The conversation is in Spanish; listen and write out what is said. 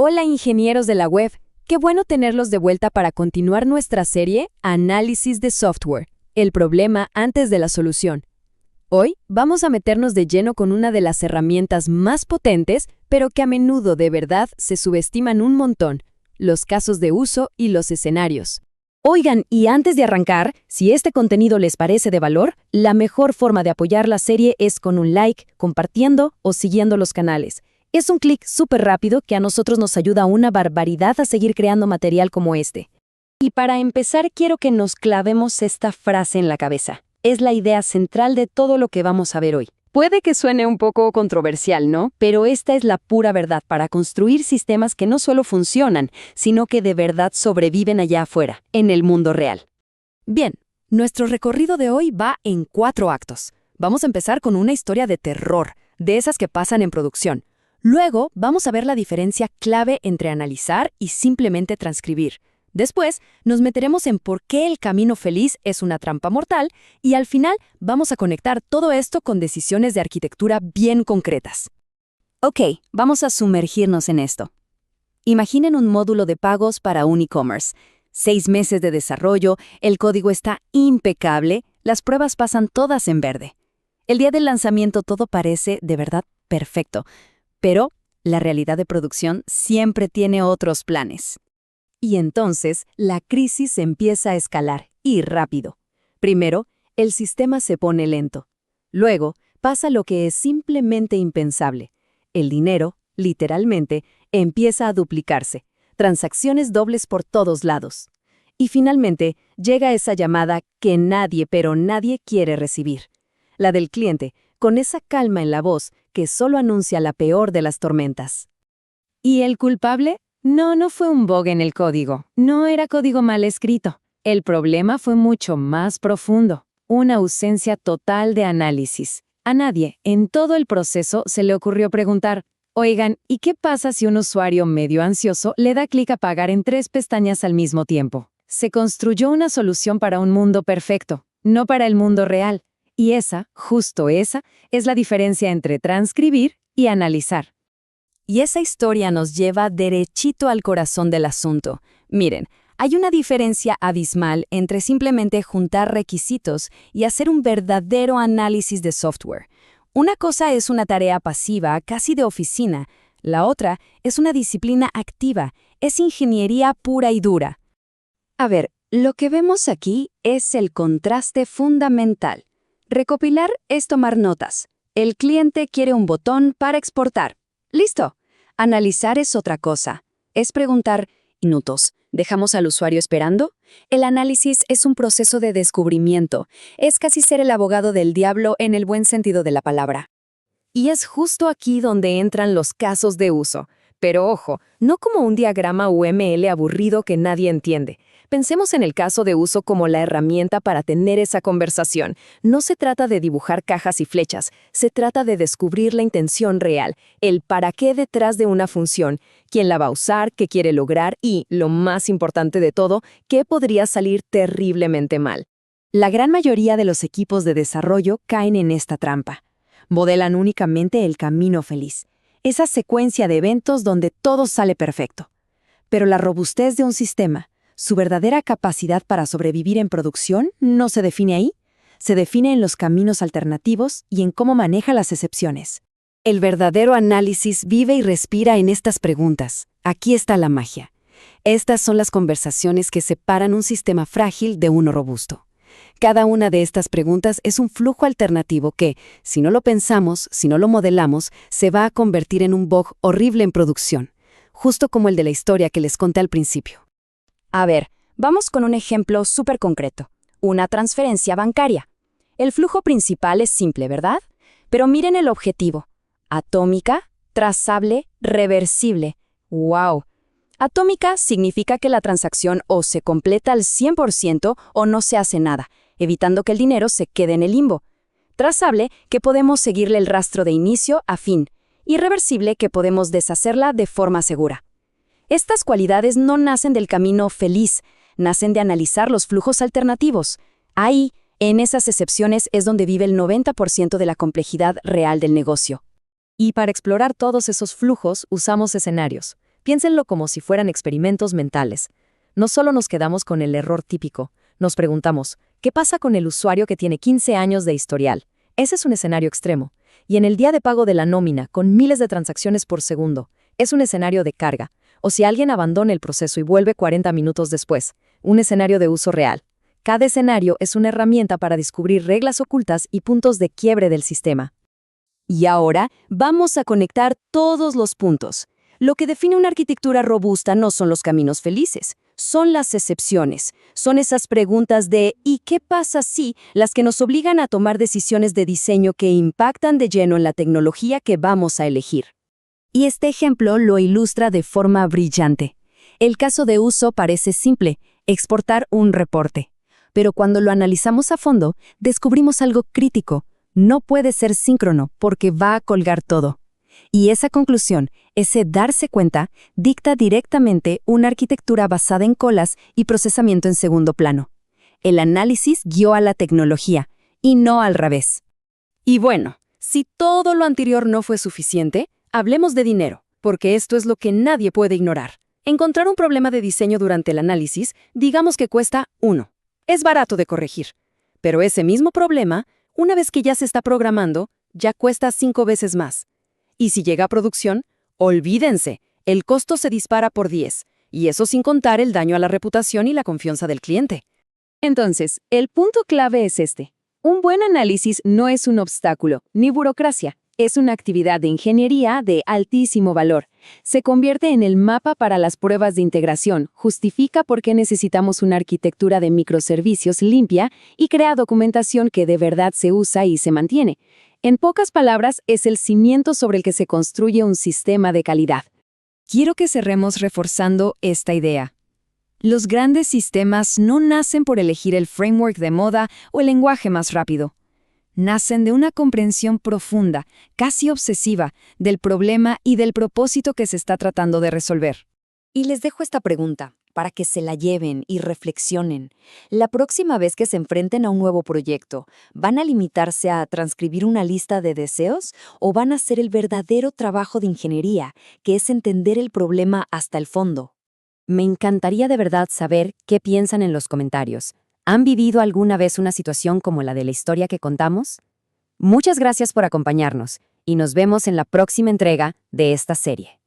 Hola ingenieros de la web, qué bueno tenerlos de vuelta para continuar nuestra serie Análisis de Software, el problema antes de la solución. Hoy vamos a meternos de lleno con una de las herramientas más potentes, pero que a menudo de verdad se subestiman un montón, los casos de uso y los escenarios. Oigan, y antes de arrancar, si este contenido les parece de valor, la mejor forma de apoyar la serie es con un like, compartiendo o siguiendo los canales. Es un clic súper rápido que a nosotros nos ayuda una barbaridad a seguir creando material como este. Y para empezar, quiero que nos clavemos esta frase en la cabeza. Es la idea central de todo lo que vamos a ver hoy. Puede que suene un poco controversial, ¿no? Pero esta es la pura verdad para construir sistemas que no solo funcionan, sino que de verdad sobreviven allá afuera, en el mundo real. Bien, nuestro recorrido de hoy va en 4 actos. Vamos a empezar con una historia de terror, de esas que pasan en producción. Luego vamos a ver la diferencia clave entre analizar y simplemente transcribir. Después nos meteremos en por qué el camino feliz es una trampa mortal y al final vamos a conectar todo esto con decisiones de arquitectura bien concretas. Ok, vamos a sumergirnos en esto. Imaginen un módulo de pagos para un e-commerce. 6 meses de desarrollo, el código está impecable, las pruebas pasan todas en verde. El día del lanzamiento todo parece de verdad perfecto, pero la realidad de producción siempre tiene otros planes. Y entonces, la crisis empieza a escalar, y rápido. Primero, el sistema se pone lento. Luego, pasa lo que es simplemente impensable. El dinero, literalmente, empieza a duplicarse. Transacciones dobles por todos lados. Y finalmente, llega esa llamada que nadie, pero nadie quiere recibir. La del cliente, con esa calma en la voz que solo anuncia la peor de las tormentas. ¿Y el culpable? No fue un bug en el código. No era código mal escrito. El problema fue mucho más profundo. Una ausencia total de análisis. A nadie, en todo el proceso, se le ocurrió preguntar, oigan, ¿y qué pasa si un usuario medio ansioso le da clic a pagar en 3 pestañas al mismo tiempo? Se construyó una solución para un mundo perfecto, no para el mundo real. Y justo esa, es la diferencia entre transcribir y analizar. Y esa historia nos lleva derechito al corazón del asunto. Miren, hay una diferencia abismal entre simplemente juntar requisitos y hacer un verdadero análisis de software. Una cosa es una tarea pasiva, casi de oficina. La otra es una disciplina activa, es ingeniería pura y dura. A ver, lo que vemos aquí es el contraste fundamental. Recopilar es tomar notas. El cliente quiere un botón para exportar. ¡Listo! Analizar es otra cosa. Es preguntar, ¿minutos? ¿Dejamos al usuario esperando? El análisis es un proceso de descubrimiento. Es casi ser el abogado del diablo en el buen sentido de la palabra. Y es justo aquí donde entran los casos de uso. Pero ojo, no como un diagrama UML aburrido que nadie entiende. Pensemos en el caso de uso como la herramienta para tener esa conversación. No se trata de dibujar cajas y flechas, se trata de descubrir la intención real, el para qué detrás de una función, quién la va a usar, qué quiere lograr y, lo más importante de todo, qué podría salir terriblemente mal. La gran mayoría de los equipos de desarrollo caen en esta trampa. Modelan únicamente el camino feliz, esa secuencia de eventos donde todo sale perfecto. Pero la robustez de un sistema, su verdadera capacidad para sobrevivir en producción, no se define ahí, se define en los caminos alternativos y en cómo maneja las excepciones. El verdadero análisis vive y respira en estas preguntas. Aquí está la magia. Estas son las conversaciones que separan un sistema frágil de uno robusto. Cada una de estas preguntas es un flujo alternativo que, si no lo pensamos, si no lo modelamos, se va a convertir en un bug horrible en producción, justo como el de la historia que les conté al principio. A ver, vamos con un ejemplo súper concreto. Una transferencia bancaria. El flujo principal es simple, ¿verdad? Pero miren el objetivo. Atómica, trazable, reversible. ¡Wow! Atómica significa que la transacción o se completa al 100% o no se hace nada, evitando que el dinero se quede en el limbo. Trazable, que podemos seguirle el rastro de inicio a fin. Y reversible, que podemos deshacerla de forma segura. Estas cualidades no nacen del camino feliz, nacen de analizar los flujos alternativos. Ahí, en esas excepciones, es donde vive el 90% de la complejidad real del negocio. Y para explorar todos esos flujos usamos escenarios. Piénsenlo como si fueran experimentos mentales. No solo nos quedamos con el error típico, nos preguntamos, ¿qué pasa con el usuario que tiene 15 años de historial? Ese es un escenario extremo. Y en el día de pago de la nómina, con miles de transacciones por segundo, es un escenario de carga. O si alguien abandona el proceso y vuelve 40 minutos después, un escenario de uso real. Cada escenario es una herramienta para descubrir reglas ocultas y puntos de quiebre del sistema. Y ahora vamos a conectar todos los puntos. Lo que define una arquitectura robusta no son los caminos felices, son las excepciones. Son esas preguntas de ¿y qué pasa si? Las que nos obligan a tomar decisiones de diseño que impactan de lleno en la tecnología que vamos a elegir. Y este ejemplo lo ilustra de forma brillante. El caso de uso parece simple, exportar un reporte. Pero cuando lo analizamos a fondo, descubrimos algo crítico. No puede ser síncrono porque va a colgar todo. Y esa conclusión, ese darse cuenta, dicta directamente una arquitectura basada en colas y procesamiento en segundo plano. El análisis guió a la tecnología, y no al revés. Y bueno, si todo lo anterior no fue suficiente, hablemos de dinero, porque esto es lo que nadie puede ignorar. Encontrar un problema de diseño durante el análisis, digamos que cuesta 1. Es barato de corregir. Pero ese mismo problema, una vez que ya se está programando, ya cuesta 5 veces más. Y si llega a producción, olvídense, el costo se dispara por 10, y eso sin contar el daño a la reputación y la confianza del cliente. Entonces, el punto clave es este. Un buen análisis no es un obstáculo, ni burocracia. Es una actividad de ingeniería de altísimo valor. Se convierte en el mapa para las pruebas de integración, justifica por qué necesitamos una arquitectura de microservicios limpia y crea documentación que de verdad se usa y se mantiene. En pocas palabras, es el cimiento sobre el que se construye un sistema de calidad. Quiero que cerremos reforzando esta idea. Los grandes sistemas no nacen por elegir el framework de moda o el lenguaje más rápido. Nacen de una comprensión profunda, casi obsesiva, del problema y del propósito que se está tratando de resolver. Y les dejo esta pregunta, para que se la lleven y reflexionen. La próxima vez que se enfrenten a un nuevo proyecto, ¿van a limitarse a transcribir una lista de deseos o van a hacer el verdadero trabajo de ingeniería, que es entender el problema hasta el fondo? Me encantaría de verdad saber qué piensan en los comentarios. ¿Han vivido alguna vez una situación como la de la historia que contamos? Muchas gracias por acompañarnos y nos vemos en la próxima entrega de esta serie.